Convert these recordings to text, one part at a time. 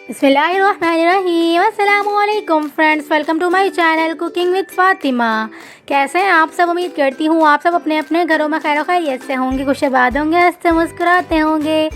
बिस्मिल्लाहिर्रहमानिर्रहीम। अस्सलामुअलैकुम friends, welcome to my channel cooking with Fatima. कैसे हैं आप सब? उम्मीद करती हूँ आप सब अपने अपने घरों में खैर खैरियत से होंगे, खुश आबाद होंगे, हंसते मुस्कुराते होंगे।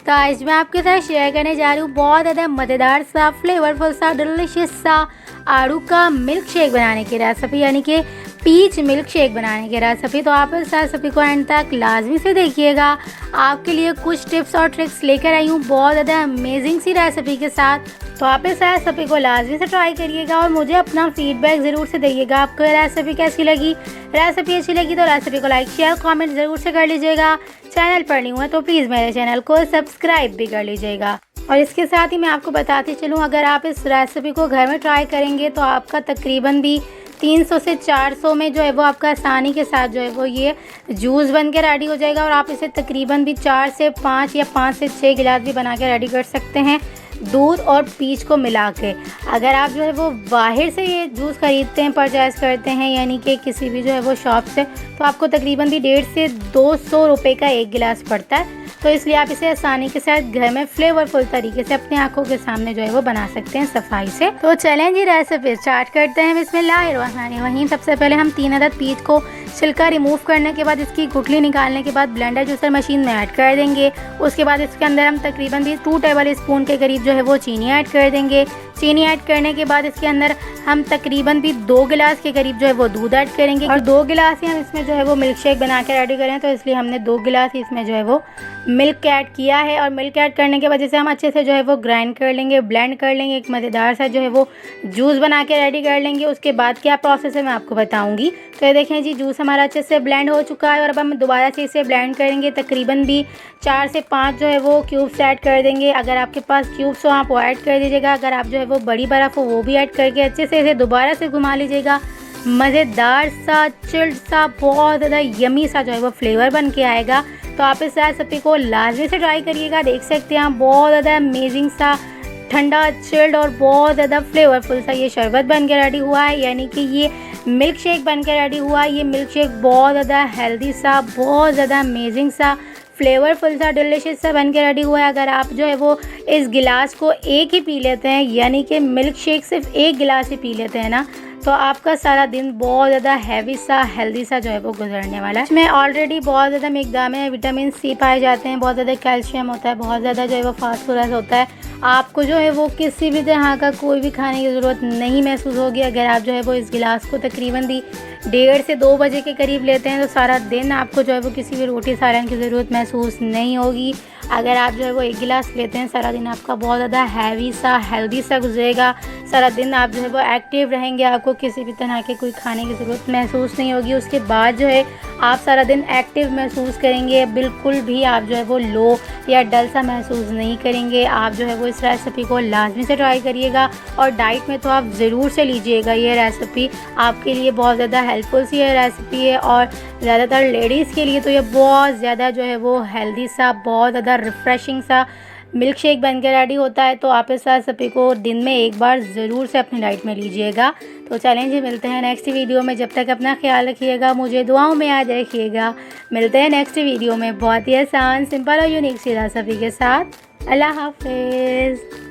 तो आज मैं आपके साथ शेयर करने जा रही हूँ बहुत ज़्यादा मज़ेदार सा, फ्लेवरफुल सा, डिलीशियस सा आड़ू का मिल्क शेक बनाने की रेसिपी, यानी कि पीच मिल्क शेक बनाने की रेसिपी। तो आप इस रेसिपी को एंड तक लाजमी से देखिएगा। आपके लिए कुछ टिप्स और ट्रिक्स लेकर आई हूँ बहुत ज़्यादा अमेजिंग सी रेसिपी के साथ। तो आप इस रेसिपी को लाजमी से ट्राई करिएगा और मुझे अपना फीडबैक ज़रूर से दीजिएगा। आपको रेसिपी कैसी लगी? रेसिपी अच्छी लगी तो रेसिपी को लाइक शेयर कमेंट ज़रूर से कर लीजिएगा। चैनल पर नहीं हुआ तो प्लीज़ मेरे चैनल को सब्सक्राइब भी कर लीजिएगा। और इसके साथ ही मैं आपको बताती चलूँ, अगर आप इस रेसिपी को घर में ट्राई करेंगे तो आपका तकरीबन भी 300 से 400 में जो है वो आपका आसानी के साथ जो है वो ये जूस बन के रेडी हो जाएगा। और आप इसे तकरीबन भी 4 से 5 या 5 से 6 गिलास भी बना के रेडी कर सकते हैं, दूध और पीच को मिला के। अगर आप जो है वो बाहर से ये जूस ख़रीदते हैं, परचेज़ करते हैं, यानी कि किसी भी जो है वो शॉप से, तो आपको तकरीबन भी 150 से 200 रुपये का एक गिलास पड़ता है। तो इसलिए आप इसे आसानी के साथ घर में फ्लेवरफुल तरीके से अपनी आंखों के सामने जो है वो बना सकते हैं सफाई से। तो चलें जी, रेसिपी स्टार्ट करते हैं। बिस्मिल्लाहिर्रहमानिर्रहीम। सबसे पहले हम 3 अदद पीच को छिलका रिमूव करने के बाद, इसकी गुठली निकालने के बाद ब्लेंडर जूसर मशीन में ऐड कर देंगे। उसके बाद इसके अंदर हम तकरीबन भी 2 टेबल स्पून के करीब जो है वो चीनी ऐड कर देंगे। चीनी ऐड करने के बाद इसके अंदर हम तकरीबन भी 2 गिलास के करीब जो है वो दूध ऐड करेंगे। और 2 गिलास ही हम इसमें जो है वो मिल्क शेक बना के रेडी करें, तो इसलिए हमने 2 गिलास ही इसमें जो है वो मिल्क ऐड किया है। और मिल्क ऐड करने के बाद इसे हम अच्छे से जो है वो ग्राइंड कर लेंगे, ब्लेंड कर लेंगे, एक मज़ेदार सा जो है वो जूस बना के रेडी कर लेंगे। उसके बाद क्या प्रोसेस है मैं आपको बताऊंगी। तो ये देखें जी, जूस हमारा अच्छे से ब्लेंड हो चुका है और अब हम दोबारा से इसे ब्लेंड करेंगे। तकरीबन भी 4 से 5 जो है वो क्यूब्स ऐड कर देंगे। अगर आपके पास क्यूब्स हो आप वो ऐड कर दीजिएगा। अगर आप जो है वो बड़ी बर्फ़ हो वो भी ऐड करके अच्छे से इसे दोबारा से घुमा लीजिएगा। मज़ेदार सा, चिल्ड सा, बहुत ज़्यादा यमी सा जो है वो फ्लेवर बन के आएगा। तो आप इस रेसिपी को लाजमी से ट्राई करिएगा। देख सकते हैं आप, बहुत ज़्यादा अमेजिंग सा, ठंडा, चिल्ड और बहुत ज़्यादा फ्लेवरफुल सा ये शरबत बन के रेडी हुआ है, यानी कि ये मिल्क शेक बन के रेडी हुआ है। ये मिल्क शेक बहुत ज़्यादा हेल्दी सा, बहुत ज़्यादा अमेजिंग सा, फ्लेवरफुल सा, डिलीशियस सा बन के रेडी हुआ है। अगर आप जो है वो इस गिलास को एक ही पी लेते हैं, यानी कि मिल्क शेक सिर्फ एक गिलास ही पी लेते हैं ना, तो आपका सारा दिन बहुत ज़्यादा हैवी सा, हेल्दी सा जो है वो गुजरने वाला है। इसमें ऑलरेडी बहुत ज़्यादा मिकदार में विटामिन सी पाए जाते हैं, बहुत ज़्यादा कैल्शियम होता है, बहुत ज़्यादा जो है वो फास्फोरस होता है। आपको जो है वो किसी भी तरह का कोई भी खाने की ज़रूरत नहीं महसूस होगी अगर आप जो है वो इस गिलास को तकरीबन भी 1:30 से 2 बजे के करीब लेते हैं। तो सारा दिन आपको जो है वो किसी भी रोटी सालन की ज़रूरत महसूस नहीं होगी। अगर आप जो है वो एक गिलास लेते हैं, सारा दिन आपका बहुत ज़्यादा हैवी सा, हेल्दी सा गुजरेगा। सारा दिन आप जो है वो एक्टिव रहेंगे, आपको किसी भी तरह के कोई खाने की ज़रूरत महसूस नहीं होगी। उसके बाद जो है आप सारा दिन एक्टिव महसूस करेंगे, बिल्कुल भी आप जो है वो लो या डल सा महसूस नहीं करेंगे। आप जो है वो इस रेसिपी को लाजमी से ट्राई करिएगा और डाइट में तो आप ज़रूर से लीजिएगा। ये रेसिपी आपके लिए बहुत ज़्यादा हेल्पफुल सी ये रेसिपी है और ज़्यादातर लेडीज़ के लिए तो ये बहुत ज़्यादा जो है वो हेल्दी सा, बहुत ज़्यादा रिफ़्रेशिंग सा मिल्क शेक बन के रेडी होता है। तो आप इस रेसिपी को दिन में एक बार ज़रूर से अपनी डाइट में लीजिएगा। तो चलें जी, मिलते हैं नेक्स्ट वीडियो में। जब तक अपना ख्याल रखिएगा, मुझे दुआओं में याद रखिएगा। मिलते हैं नेक्स्ट वीडियो में बहुत ही आसान, सिंपल और यूनिक सी रेसिपी के साथ। अल्लाह हाफ़िज़।